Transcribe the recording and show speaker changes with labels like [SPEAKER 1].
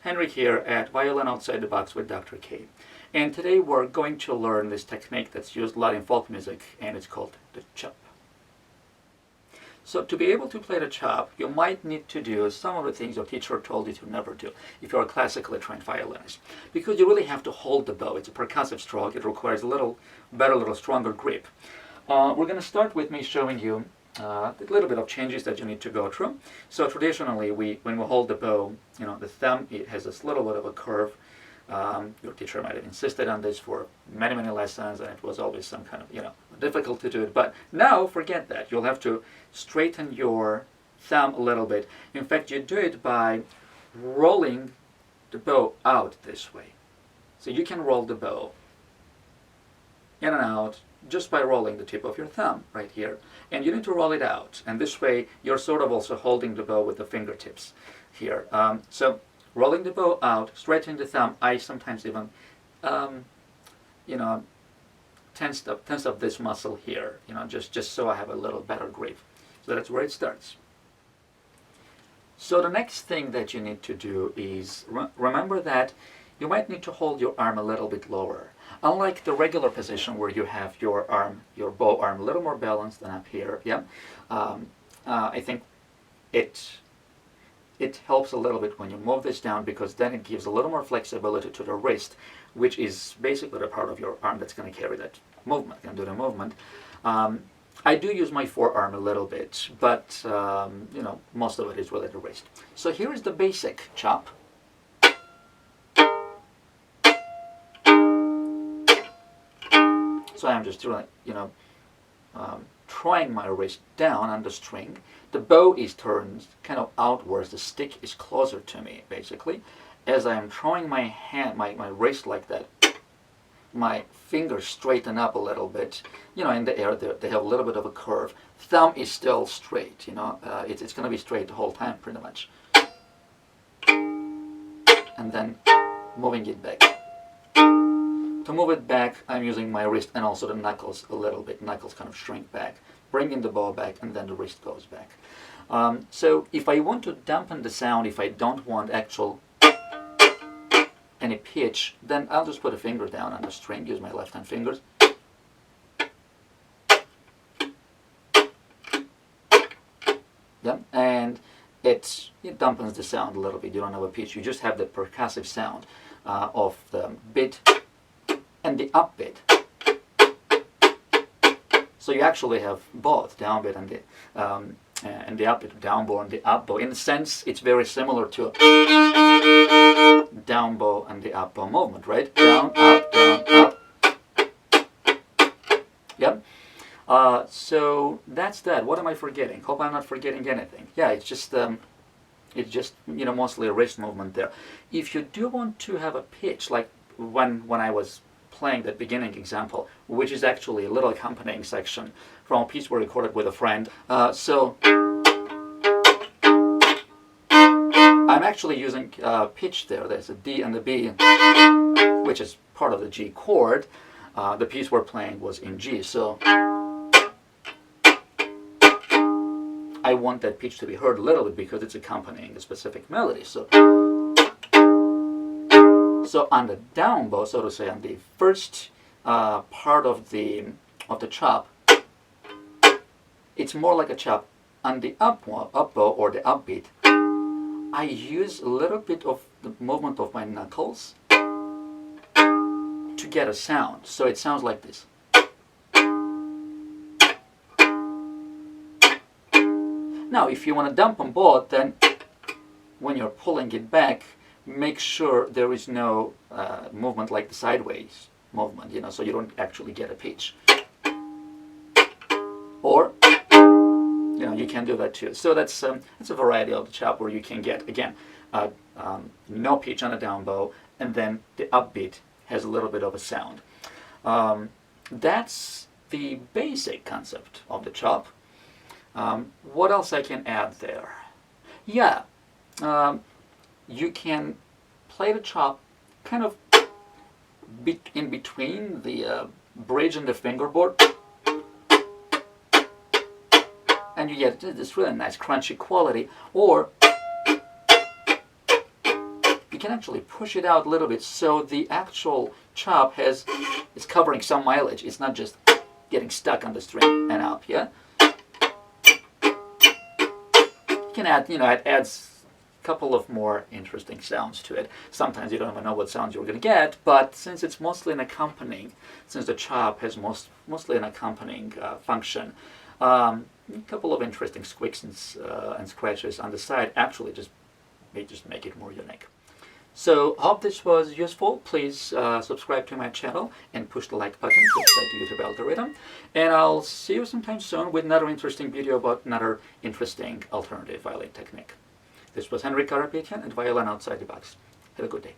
[SPEAKER 1] Henrik here at Violin Outside the Box with Dr. K. And today we're going to learn this technique that's used a lot in folk music, and it's called the chop. So to be able to play the chop, you might need to do some of the things your teacher told you to never do if you're a classically trained violinist. Because you really have to hold the bow. It's a percussive stroke. It requires a little better, a little stronger grip. We're going to start with me showing you a little bit of changes that you need to go through. So traditionally, when we hold the bow, the thumb, it has this little bit of a curve. Your teacher might have insisted on this for many, many lessons, and it was always some kind of, difficult to do it. But now, forget that. You'll have to straighten your thumb a little bit. In fact, you do it by rolling the bow out this way. So you can roll the bow in and out just by rolling the tip of your thumb right here. And you need to roll it out. And this way, you're sort of also holding the bow with the fingertips here. So rolling the bow out, straightening the thumb. I sometimes even, tense up this muscle here, just so I have a little better grip. So that's where it starts. So the next thing that you need to do is remember that you might need to hold your arm a little bit lower. Unlike the regular position where you have your bow arm a little more balanced than up here, I think it helps a little bit when you move this down, because then it gives a little more flexibility to the wrist, which is basically the part of your arm that's going to carry that movement, can do the movement. I do use my forearm a little bit, but most of it is really the wrist. So here is the basic chop. So I'm just doing, trying my wrist down on the string. The bow is turned kind of outwards. The stick is closer to me, basically. As I'm throwing my hand, my wrist like that, my fingers straighten up a little bit. In the air, they have a little bit of a curve. Thumb is still straight. It's going to be straight the whole time, pretty much. And then moving it back. To move it back, I'm using my wrist and also the knuckles a little bit. Knuckles kind of shrink back, bringing the bow back, and then the wrist goes back. So if I want to dampen the sound, if I don't want any pitch, then I'll just put a finger down on the string, use my left hand fingers. And it dampens the sound a little bit. You don't have a pitch, you just have the percussive sound of the bit and the upbeat. So you actually have both downbeat and the upbeat, down bow and the up bow. In a sense, it's very similar to down bow and the up bow movement, right? Down, up, Yep. So that's that. What am I forgetting? Hope I'm not forgetting anything. Yeah, it's just mostly a wrist movement there. If you do want to have a pitch, like when I was playing that beginning example, which is actually a little accompanying section from a piece we recorded with a friend. So I'm actually using pitch there. There's a D and a B, which is part of the G chord. The piece we're playing was in G, so I want that pitch to be heard a little bit because it's accompanying a specific melody. So on the down bow, so to say, on the first part of the chop, it's more like a chop. On the up bow or the upbeat, I use a little bit of the movement of my knuckles to get a sound. So it sounds like this. Now, if you want to dampen both, then when you're pulling it back, make sure there is no movement like the sideways movement, so you don't actually get a pitch. Or, you can do that too. So that's a variety of the chop where you can get, again, no pitch on the down bow, and then the upbeat has a little bit of a sound. That's the basic concept of the chop. What else I can add there? Yeah. You can play the chop kind of in between the bridge and the fingerboard, and you get this really nice crunchy quality. Or you can actually push it out a little bit so the actual chop is covering some mileage. It's not just getting stuck on the string and up, yeah? You can add, it adds a couple of more interesting sounds to it. Sometimes you don't even know what sounds you're going to get, but since it's mostly an accompanying, since the chop has mostly an accompanying function, a couple of interesting squeaks and scratches on the side actually just make it more unique. So, hope this was useful. Please subscribe to my channel and push the like button to excite the YouTube algorithm. And I'll see you sometime soon with another interesting video about another interesting alternative violin technique. This was Henrik Karapetyan and Violin Outside the Box. Have a good day.